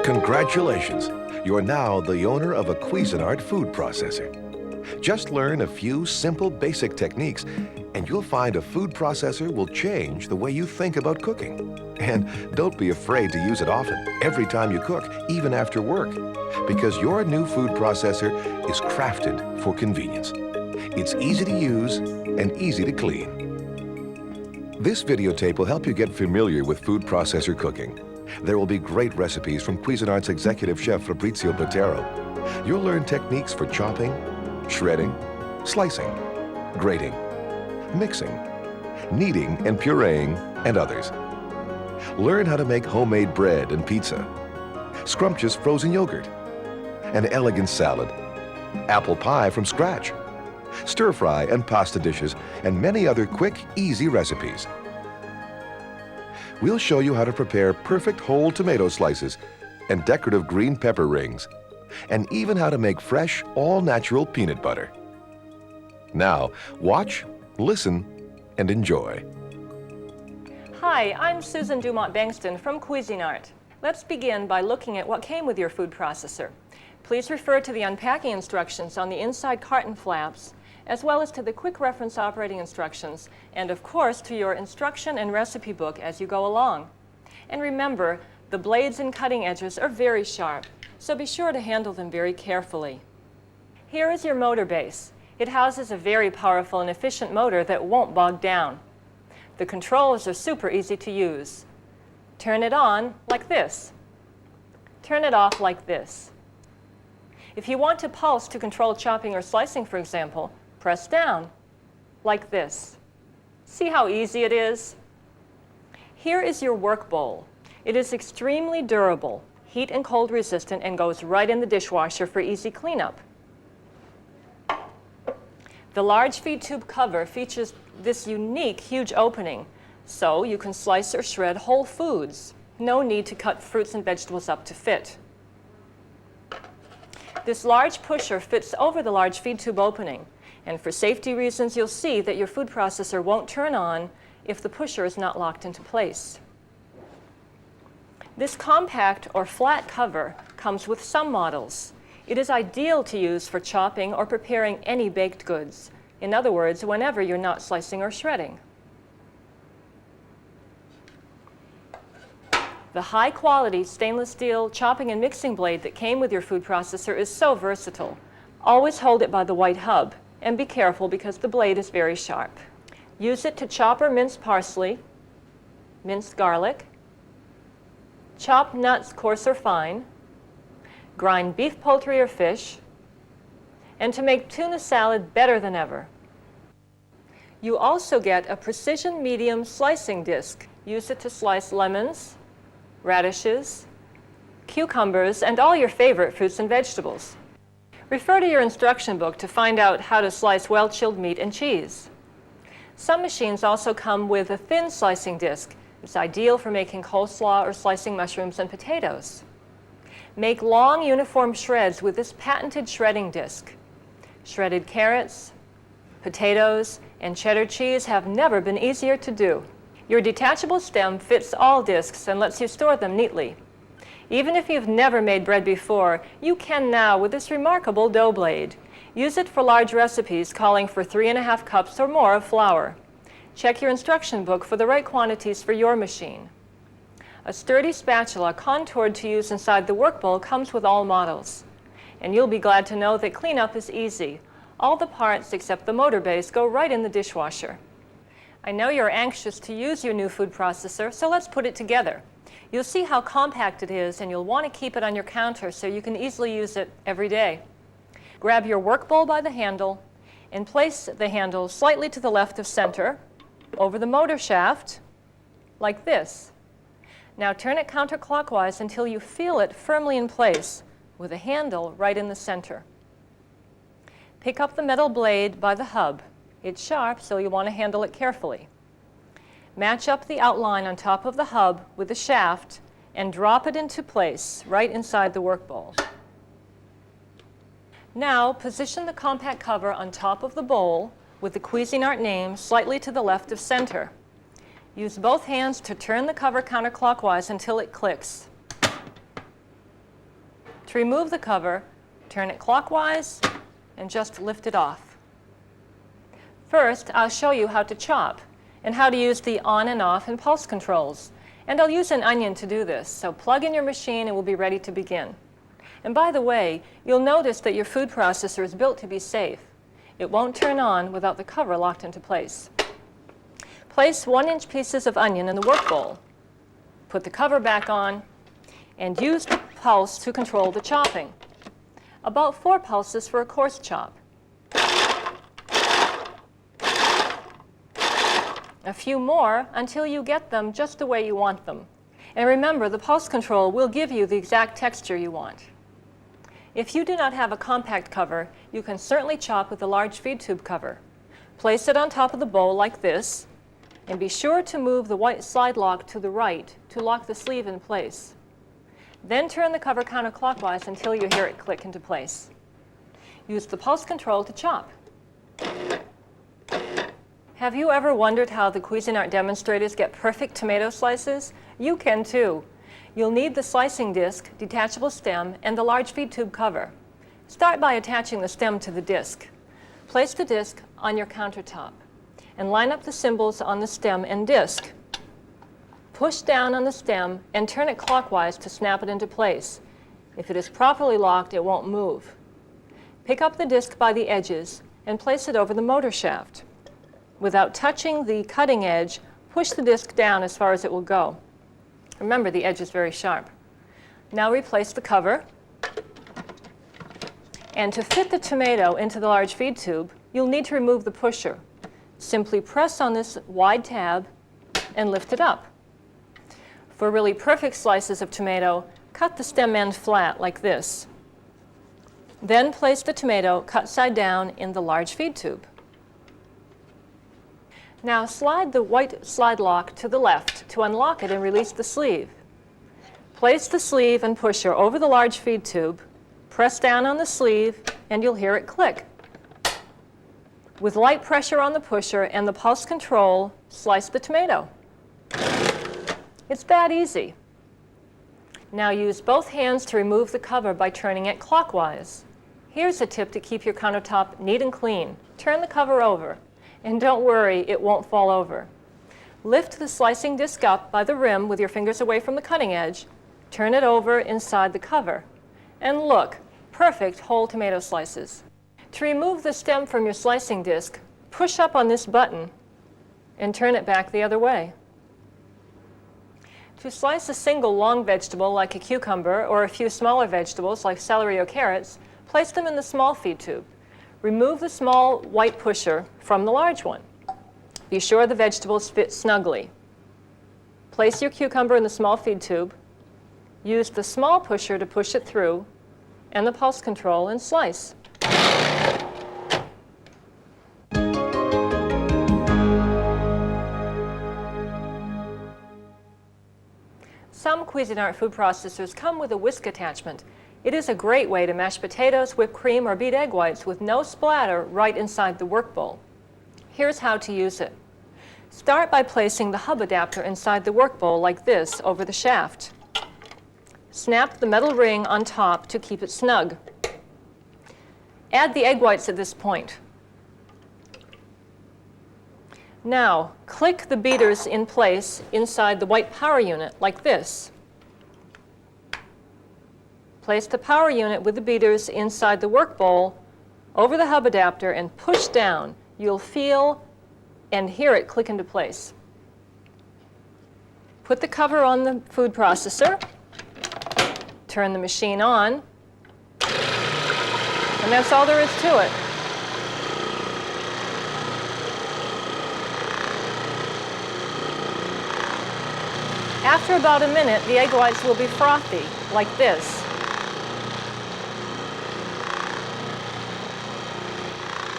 Congratulations! You're now the owner of a Cuisinart food processor. Just learn a few simple basic techniques and you'll find a food processor will change the way you think about cooking. And don't be afraid to use it often, every time you cook, even after work, because your new food processor is crafted for convenience. It's easy to use and easy to clean. This videotape will help you get familiar with food processor cooking. There will be great recipes from Cuisinart's executive chef Fabrizio Botero. You'll learn techniques for chopping, shredding, slicing, grating, mixing, kneading and pureeing, and others. Learn how to make homemade bread and pizza, scrumptious frozen yogurt, an elegant salad, apple pie from scratch, stir-fry and pasta dishes, and many other quick, easy recipes. We'll show you how to prepare perfect whole tomato slices and decorative green pepper rings, and even how to make fresh, all-natural peanut butter. Now, watch, listen, and enjoy. Hi, I'm Susan Dumont-Bengston from Cuisinart. Let's begin by looking at what came with your food processor. Please refer to the unpacking instructions on the inside carton flaps, as well as to the quick reference operating instructions, and of course to your instruction and recipe book as you go along. And remember, the blades and cutting edges are very sharp, so be sure to handle them very carefully. Here is your motor base. It houses a very powerful and efficient motor that won't bog down. The controls are super easy to use. Turn it on like this. Turn it off like this. If you want to pulse to control chopping or slicing, for example, press down, like this. See how easy it is? Here is your work bowl. It is extremely durable, heat and cold resistant, and goes right in the dishwasher for easy cleanup. The large feed tube cover features this unique, huge opening, so you can slice or shred whole foods. No need to cut fruits and vegetables up to fit. This large pusher fits over the large feed tube opening. And for safety reasons, you'll see that your food processor won't turn on if the pusher is not locked into place. This compact or flat cover comes with some models. It is ideal to use for chopping or preparing any baked goods. In other words, whenever you're not slicing or shredding. The high-quality stainless steel chopping and mixing blade that came with your food processor is so versatile. Always hold it by the white hub. And be careful because the blade is very sharp. Use it to chop or mince parsley, minced garlic, chop nuts coarse or fine, grind beef, poultry, or fish, and to make tuna salad better than ever. You also get a precision medium slicing disc. Use it to slice lemons, radishes, cucumbers, and all your favorite fruits and vegetables. Refer to your instruction book to find out how to slice well-chilled meat and cheese. Some machines also come with a thin slicing disc. It's ideal for making coleslaw or slicing mushrooms and potatoes. Make long, uniform shreds with this patented shredding disc. Shredded carrots, potatoes, and cheddar cheese have never been easier to do. Your detachable stem fits all discs and lets you store them neatly. Even if you've never made bread before, you can now with this remarkable dough blade. Use it for large recipes calling for 3½ cups or more of flour. Check your instruction book for the right quantities for your machine. A sturdy spatula contoured to use inside the work bowl comes with all models. And you'll be glad to know that cleanup is easy. All the parts except the motor base go right in the dishwasher. I know you're anxious to use your new food processor, so let's put it together. You'll see how compact it is, and you'll want to keep it on your counter so you can easily use it every day. Grab your work bowl by the handle and place the handle slightly to the left of center over the motor shaft, like this. Now turn it counterclockwise until you feel it firmly in place with the handle right in the center. Pick up the metal blade by the hub. It's sharp, so you want to handle it carefully. Match up the outline on top of the hub with the shaft and drop it into place right inside the work bowl. Now, position the compact cover on top of the bowl with the Cuisinart name slightly to the left of center. Use both hands to turn the cover counterclockwise until it clicks. To remove the cover, turn it clockwise and just lift it off. First, I'll show you how to chop and how to use the on and off and pulse controls. And I'll use an onion to do this, so plug in your machine and we'll be ready to begin. And by the way, you'll notice that your food processor is built to be safe. It won't turn on without the cover locked into place. Place 1-inch pieces of onion in the work bowl. Put the cover back on and use the pulse to control the chopping. About 4 pulses for a coarse chop. A few more until you get them just the way you want them. And remember, the pulse control will give you the exact texture you want. If you do not have a compact cover, you can certainly chop with a large feed tube cover. Place it on top of the bowl like this, and be sure to move the white slide lock to the right to lock the sleeve in place. Then turn the cover counterclockwise until you hear it click into place. Use the pulse control to chop. Have you ever wondered how the Cuisinart demonstrators get perfect tomato slices? You can too. You'll need the slicing disc, detachable stem, and the large feed tube cover. Start by attaching the stem to the disc. Place the disc on your countertop and line up the symbols on the stem and disc. Push down on the stem and turn it clockwise to snap it into place. If it is properly locked, it won't move. Pick up the disc by the edges and place it over the motor shaft. Without touching the cutting edge, push the disc down as far as it will go. Remember, the edge is very sharp. Now replace the cover. And to fit the tomato into the large feed tube, you'll need to remove the pusher. Simply press on this wide tab and lift it up. For really perfect slices of tomato, cut the stem end flat like this. Then place the tomato cut side down in the large feed tube. Now slide the white slide lock to the left to unlock it and release the sleeve. Place the sleeve and pusher over the large feed tube, press down on the sleeve, and you'll hear it click. With light pressure on the pusher and the pulse control, slice the tomato. It's that easy. Now use both hands to remove the cover by turning it clockwise. Here's a tip to keep your countertop neat and clean. Turn the cover over. And don't worry, it won't fall over. Lift the slicing disc up by the rim with your fingers away from the cutting edge. Turn it over inside the cover. And look, perfect whole tomato slices. To remove the stem from your slicing disc, push up on this button and turn it back the other way. To slice a single long vegetable like a cucumber or a few smaller vegetables like celery or carrots, place them in the small feed tube. Remove the small white pusher from the large one. Be sure the vegetables fit snugly. Place your cucumber in the small feed tube. Use the small pusher to push it through, and the pulse control and slice. Some Cuisinart food processors come with a whisk attachment. It is a great way to mash potatoes, whipped cream, or beat egg whites with no splatter right inside the work bowl. Here's how to use it. Start by placing the hub adapter inside the work bowl like this over the shaft. Snap the metal ring on top to keep it snug. Add the egg whites at this point. Now, click the beaters in place inside the white power unit like this. Place the power unit with the beaters inside the work bowl over the hub adapter and push down. You'll feel and hear it click into place. Put the cover on the food processor, turn the machine on, and that's all there is to it. After about a minute, the egg whites will be frothy, like this.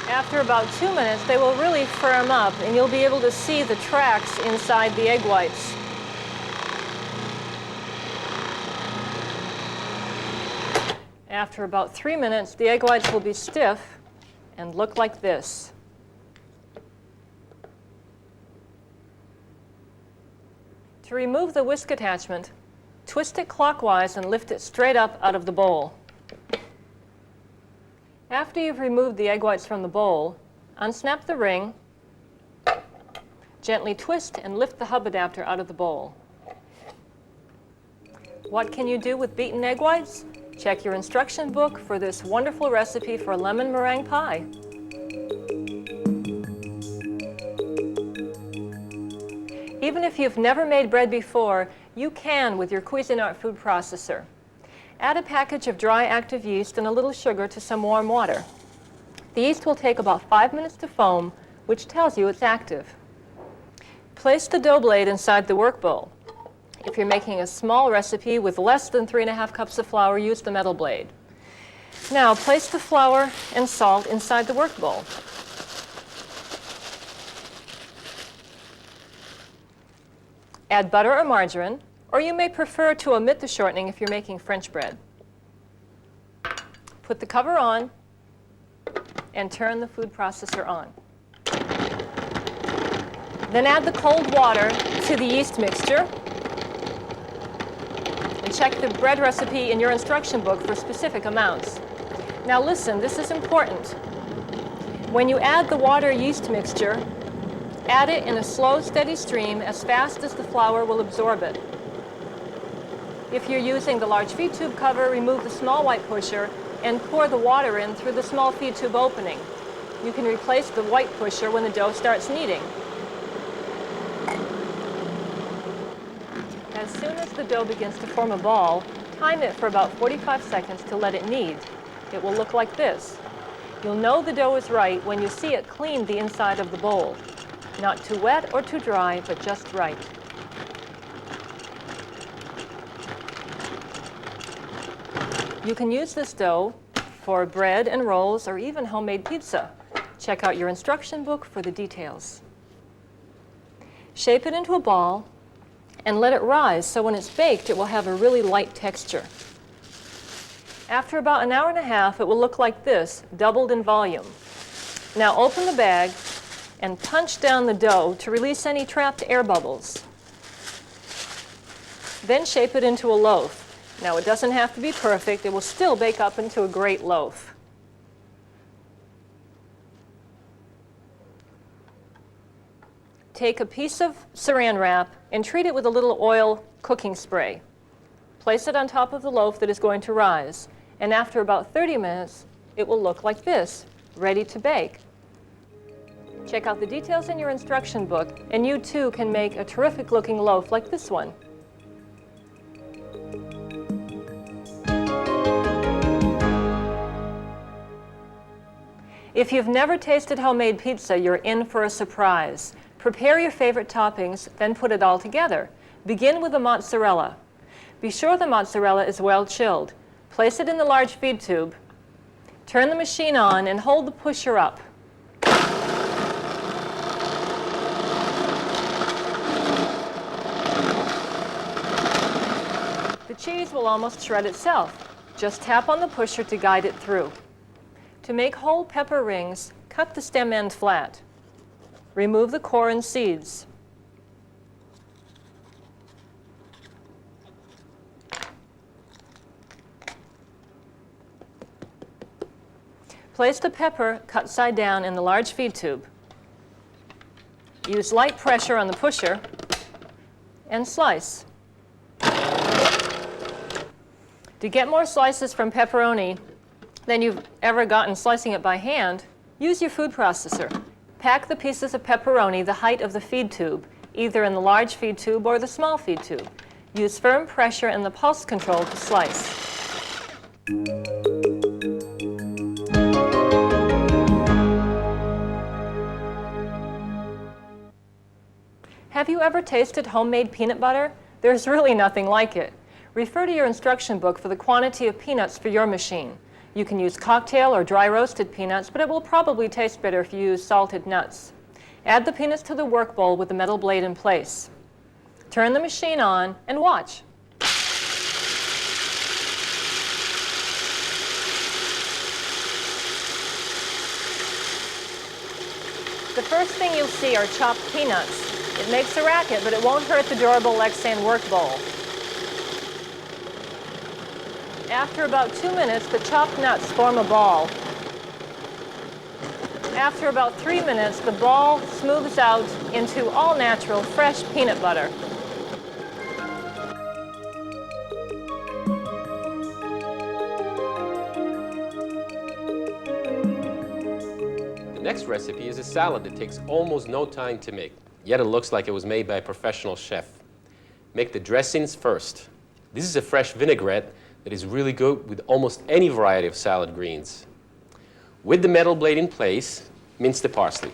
After about 2 minutes, they will really firm up, and you'll be able to see the tracks inside the egg whites. After about 3 minutes, the egg whites will be stiff and look like this. To remove the whisk attachment, twist it clockwise and lift it straight up out of the bowl. After you've removed the egg whites from the bowl, unsnap the ring, gently twist and lift the hub adapter out of the bowl. What can you do with beaten egg whites? Check your instruction book for this wonderful recipe for lemon meringue pie. Even if you've never made bread before, you can with your Cuisinart food processor. Add a package of dry active yeast and a little sugar to some warm water. The yeast will take about 5 minutes to foam, which tells you it's active. Place the dough blade inside the work bowl. If you're making a small recipe with less than 3½ cups of flour, use the metal blade. Now place the flour and salt inside the work bowl. Add butter or margarine, or you may prefer to omit the shortening if you're making French bread. Put the cover on and turn the food processor on. Then add the cold water to the yeast mixture and check the bread recipe in your instruction book for specific amounts. Now listen, this is important. When you add the water yeast mixture, add it in a slow, steady stream as fast as the flour will absorb it. If you're using the large feed tube cover, remove the small white pusher and pour the water in through the small feed tube opening. You can replace the white pusher when the dough starts kneading. As soon as the dough begins to form a ball, time it for about 45 seconds to let it knead. It will look like this. You'll know the dough is right when you see it clean the inside of the bowl. Not too wet or too dry, but just right. You can use this dough for bread and rolls or even homemade pizza. Check out your instruction book for the details. Shape it into a ball and let it rise so when it's baked it will have a really light texture. After about an hour and a half it will look like this, doubled in volume. Now open the bag and punch down the dough to release any trapped air bubbles. Then shape it into a loaf. Now it doesn't have to be perfect, it will still bake up into a great loaf. Take a piece of saran wrap and treat it with a little oil cooking spray. Place it on top of the loaf that is going to rise, and after about 30 minutes, it will look like this, ready to bake. Check out the details in your instruction book, and you too can make a terrific looking loaf like this one. If you've never tasted homemade pizza, you're in for a surprise. Prepare your favorite toppings, then put it all together. Begin with the mozzarella. Be sure the mozzarella is well chilled. Place it in the large feed tube. Turn the machine on and hold the pusher up. The cheese will almost shred itself. Just tap on the pusher to guide it through. To make whole pepper rings, cut the stem end flat. Remove the core and seeds. Place the pepper cut side down in the large feed tube. Use light pressure on the pusher and slice. To get more slices from pepperoni than you've ever gotten slicing it by hand, use your food processor. Pack the pieces of pepperoni the height of the feed tube, either in the large feed tube or the small feed tube. Use firm pressure and the pulse control to slice. Have you ever tasted homemade peanut butter? There's really nothing like it. Refer to your instruction book for the quantity of peanuts for your machine. You can use cocktail or dry roasted peanuts, but it will probably taste better if you use salted nuts. Add the peanuts to the work bowl with the metal blade in place. Turn the machine on and watch. The first thing you'll see are chopped peanuts. It makes a racket, but it won't hurt the durable Lexan work bowl. After about 2 minutes, the chopped nuts form a ball. After about 3 minutes, the ball smooths out into all-natural, fresh peanut butter. The next recipe is a salad that takes almost no time to make, yet it looks like it was made by a professional chef. Make the dressings first. This is a fresh vinaigrette that is really good with almost any variety of salad greens. With the metal blade in place, mince the parsley.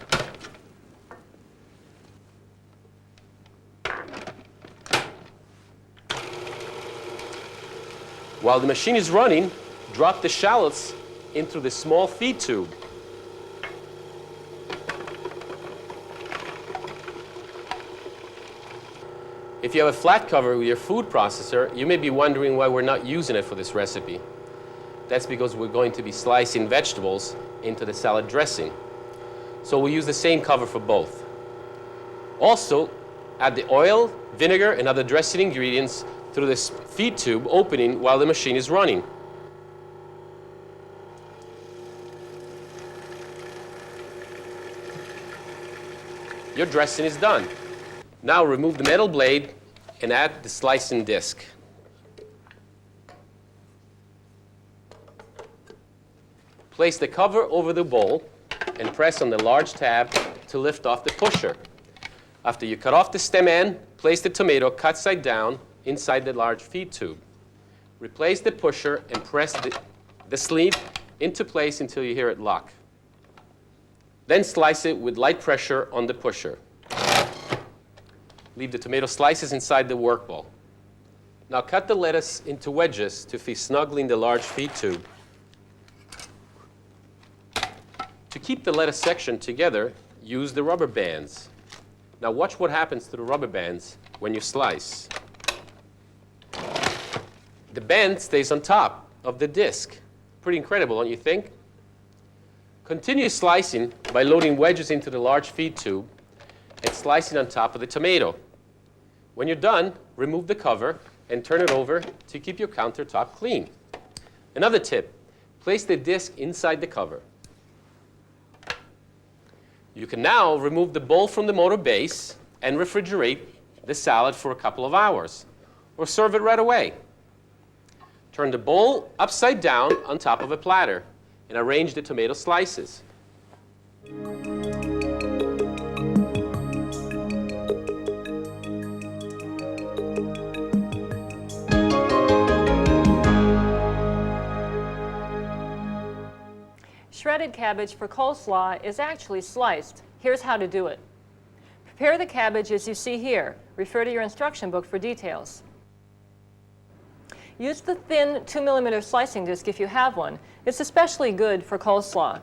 While the machine is running, drop the shallots into the small feed tube. If you have a flat cover with your food processor, you may be wondering why we're not using it for this recipe. That's because we're going to be slicing vegetables into the salad dressing. So we'll use the same cover for both. Also, add the oil, vinegar, and other dressing ingredients through this feed tube opening while the machine is running. Your dressing is done. Now remove the metal blade and add the slicing disc. Place the cover over the bowl and press on the large tab to lift off the pusher. After you cut off the stem end, place the tomato cut side down inside the large feed tube. Replace the pusher and press the sleeve into place until you hear it lock. Then slice it with light pressure on the pusher. Leave the tomato slices inside the work bowl. Now cut the lettuce into wedges to fit snugly in the large feed tube. To keep the lettuce section together, use the rubber bands. Now watch what happens to the rubber bands when you slice. The band stays on top of the disc. Pretty incredible, don't you think? Continue slicing by loading wedges into the large feed tube and slicing on top of the tomato. When you're done, remove the cover and turn it over to keep your countertop clean. Another tip, place the disc inside the cover. You can now remove the bowl from the motor base and refrigerate the salad for a couple of hours, or serve it right away. Turn the bowl upside down on top of a platter and arrange the tomato slices. Shredded cabbage for coleslaw is actually sliced. Here's how to do it. Prepare the cabbage as you see here. Refer to your instruction book for details. Use the thin 2mm slicing disc if you have one. It's especially good for coleslaw.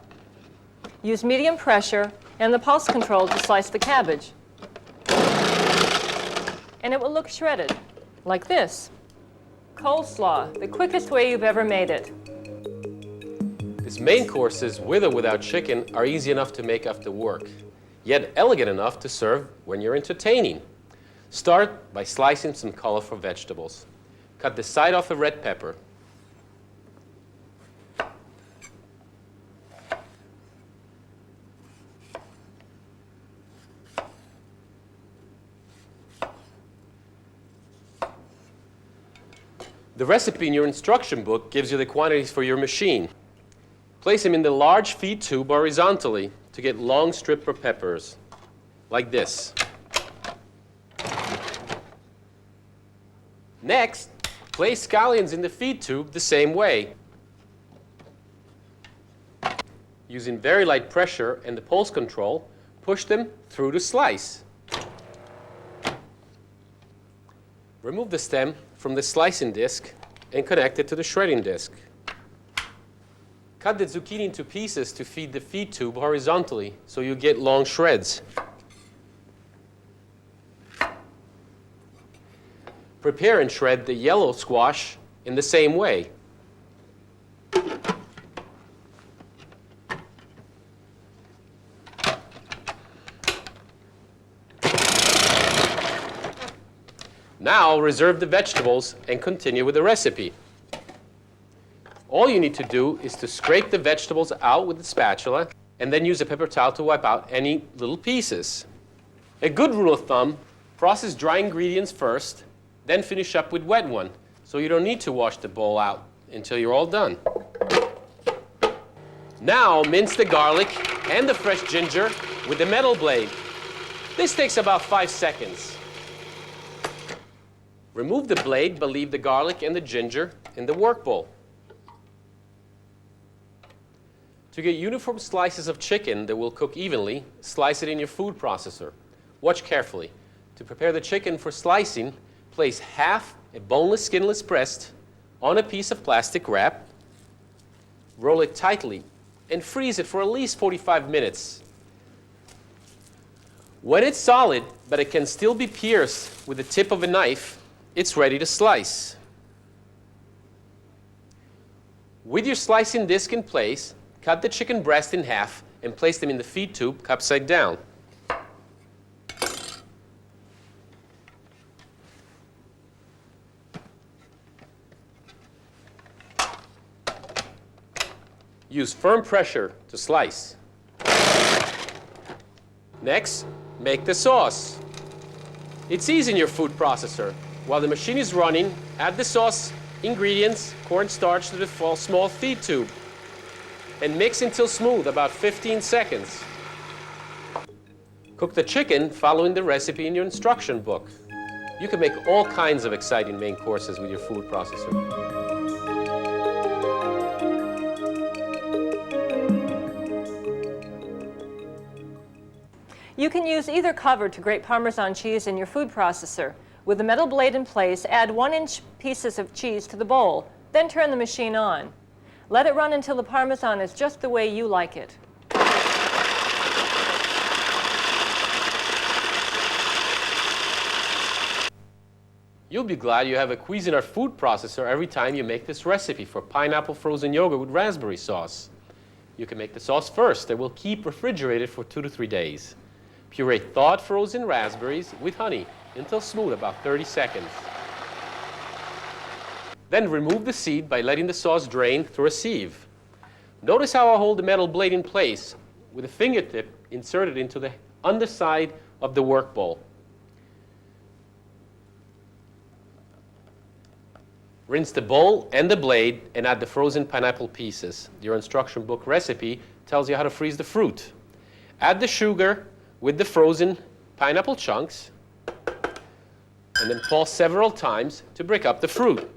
Use medium pressure and the pulse control to slice the cabbage. And it will look shredded, like this. Coleslaw, the quickest way you've ever made it. These main courses, with or without chicken, are easy enough to make after work, yet elegant enough to serve when you're entertaining. Start by slicing some colorful vegetables. Cut the side off a red pepper. The recipe in your instruction book gives you the quantities for your machine. Place them in the large feed tube horizontally to get long strip of peppers, like this. Next, place scallions in the feed tube the same way. Using very light pressure and the pulse control, push them through the slice. Remove the stem from the slicing disc and connect it to the shredding disc. Cut the zucchini into pieces to feed the feed tube horizontally so you get long shreds. Prepare and shred the yellow squash in the same way. Now reserve the vegetables and continue with the recipe. All you need to do is to scrape the vegetables out with the spatula and then use a paper towel to wipe out any little pieces. A good rule of thumb, process dry ingredients first, then finish up with wet one, so you don't need to wash the bowl out until you're all done. Now mince the garlic and the fresh ginger with the metal blade. This takes about 5 seconds. Remove the blade, but leave the garlic and the ginger in the work bowl. To get uniform slices of chicken that will cook evenly, slice it in your food processor. Watch carefully. To prepare the chicken for slicing, place half a boneless, skinless breast on a piece of plastic wrap, roll it tightly, and freeze it for at least 45 minutes. When it's solid, but it can still be pierced with the tip of a knife, it's ready to slice. With your slicing disc in place, cut the chicken breast in half and place them in the feed tube upside down. Use firm pressure to slice. Next, make the sauce. It's easy in your food processor. While the machine is running, add the sauce, ingredients, cornstarch to the small feed tube, and mix until smooth, about 15 seconds. Cook the chicken following the recipe in your instruction book. You can make all kinds of exciting main courses with your food processor. You can use either cover to grate Parmesan cheese in your food processor. With the metal blade in place, add 1-inch pieces of cheese to the bowl, then turn the machine on. Let it run until the Parmesan is just the way you like it. You'll be glad you have a Cuisinart food processor every time you make this recipe for pineapple frozen yogurt with raspberry sauce. You can make the sauce first. It will keep refrigerated for 2 to 3 days. Puree thawed frozen raspberries with honey until smooth, about 30 seconds. Then remove the seed by letting the sauce drain through a sieve. Notice how I hold the metal blade in place with a fingertip inserted into the underside of the work bowl. Rinse the bowl and the blade and add the frozen pineapple pieces. Your instruction book recipe tells you how to freeze the fruit. Add the sugar with the frozen pineapple chunks and then pulse several times to break up the fruit.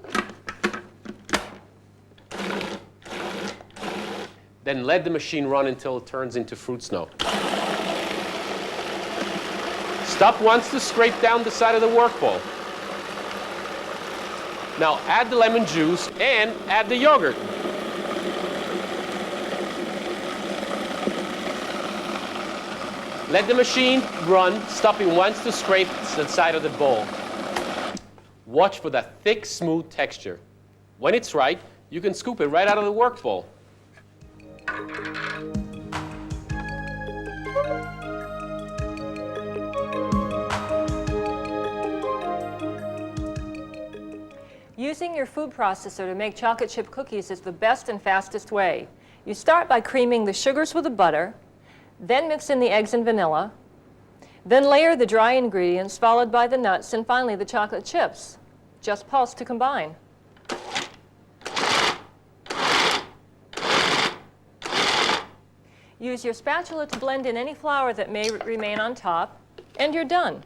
Then let the machine run until it turns into fruit snow. Stop once to scrape down the side of the work bowl. Now add the lemon juice and add the yogurt. Let the machine run, stopping once to scrape the side of the bowl. Watch for that thick, smooth texture. When it's right, you can scoop it right out of the work bowl. Using your food processor to make chocolate chip cookies is the best and fastest way. You start by creaming the sugars with the butter, then mix in the eggs and vanilla, then layer the dry ingredients, followed by the nuts, and finally the chocolate chips. Just pulse to combine. Use your spatula to blend in any flour that may remain on top, and you're done.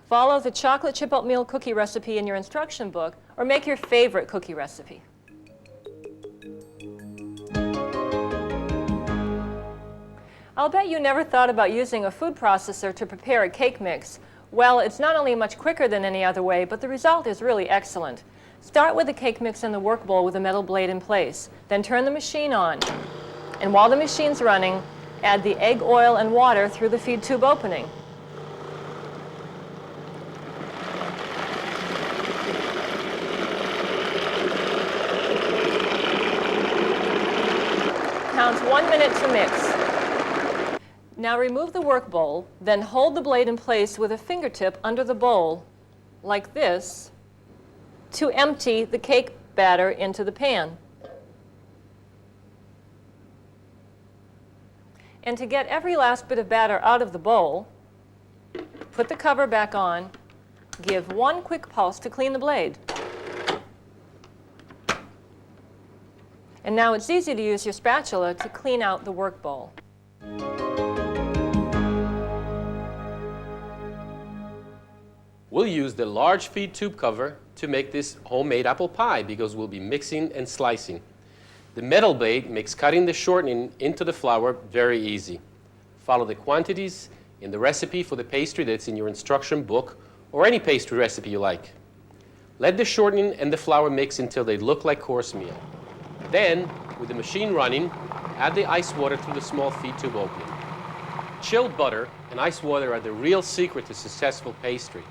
Follow the chocolate chip oatmeal cookie recipe in your instruction book, or make your favorite cookie recipe. I'll bet you never thought about using a food processor to prepare a cake mix. Well, it's not only much quicker than any other way, but the result is really excellent. Start with the cake mix in the work bowl with a metal blade in place. Then turn the machine on. And while the machine's running, add the egg, oil, and water through the feed tube opening. Counts 1 minute to mix. Now remove the work bowl, then hold the blade in place with a fingertip under the bowl like this, to empty the cake batter into the pan. And to get every last bit of batter out of the bowl, put the cover back on, give one quick pulse to clean the blade. And now it's easy to use your spatula to clean out the work bowl. We'll use the large feed tube cover to make this homemade apple pie because we'll be mixing and slicing. The metal blade makes cutting the shortening into the flour very easy. Follow the quantities in the recipe for the pastry that's in your instruction book or any pastry recipe you like. Let the shortening and the flour mix until they look like coarse meal. Then, with the machine running, add the ice water through the small feed tube opening. Chilled butter and ice water are the real secret to successful pastry.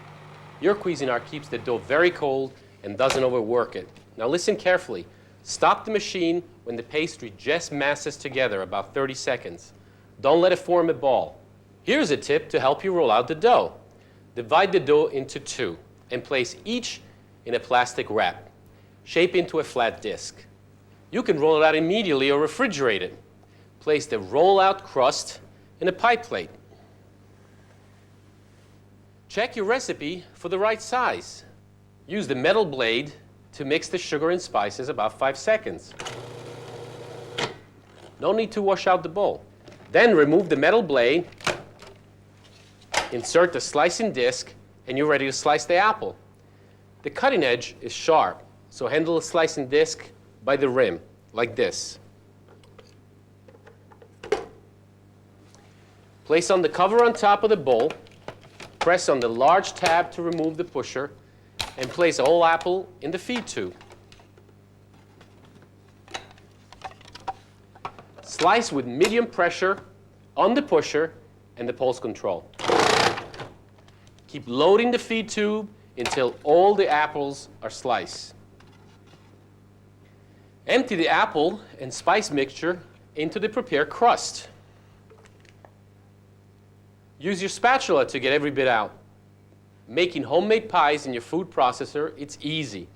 Your Cuisinart keeps the dough very cold and doesn't overwork it. Now listen carefully. Stop the machine when the pastry just masses together, about 30 seconds. Don't let it form a ball. Here's a tip to help you roll out the dough. Divide the dough into two and place each in a plastic wrap. Shape into a flat disc. You can roll it out immediately or refrigerate it. Place the roll-out crust in a pie plate. Check your recipe for the right size. Use the metal blade to mix the sugar and spices about 5 seconds. No need to wash out the bowl. Then remove the metal blade, insert the slicing disc, and you're ready to slice the apple. The cutting edge is sharp, so handle the slicing disc by the rim, like this. Place on the cover on top of the bowl, press on the large tab to remove the pusher, and place a whole apple in the feed tube. Slice with medium pressure on the pusher and the pulse control. Keep loading the feed tube until all the apples are sliced. Empty the apple and spice mixture into the prepared crust. Use your spatula to get every bit out. Making homemade pies in your food processor, it's easy.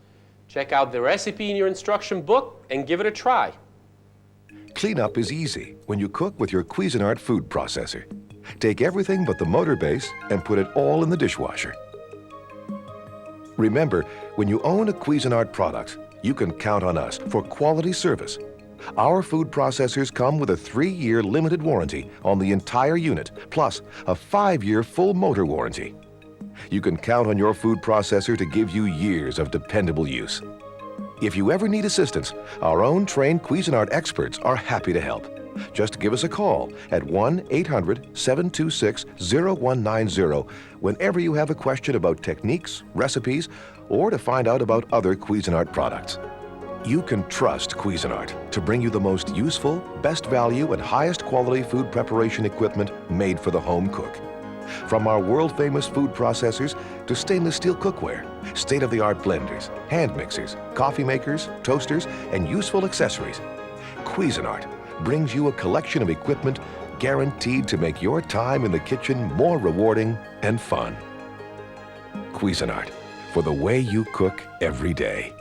Check out the recipe in your instruction book and give it a try. Cleanup is easy when you cook with your Cuisinart food processor. Take everything but the motor base and put it all in the dishwasher. Remember, when you own a Cuisinart product, you can count on us for quality service. Our food processors come with a 3-year limited warranty on the entire unit, plus a 5-year full motor warranty. You can count on your food processor to give you years of dependable use. If you ever need assistance, our own trained Cuisinart experts are happy to help. Just give us a call at 1-800-726-0190 whenever you have a question about techniques, recipes, or to find out about other Cuisinart products. You can trust Cuisinart to bring you the most useful, best value, and highest quality food preparation equipment made for the home cook. From our world-famous food processors to stainless steel cookware, state-of-the-art blenders, hand mixers, coffee makers, toasters, and useful accessories, Cuisinart brings you a collection of equipment guaranteed to make your time in the kitchen more rewarding and fun. Cuisinart, for the way you cook every day.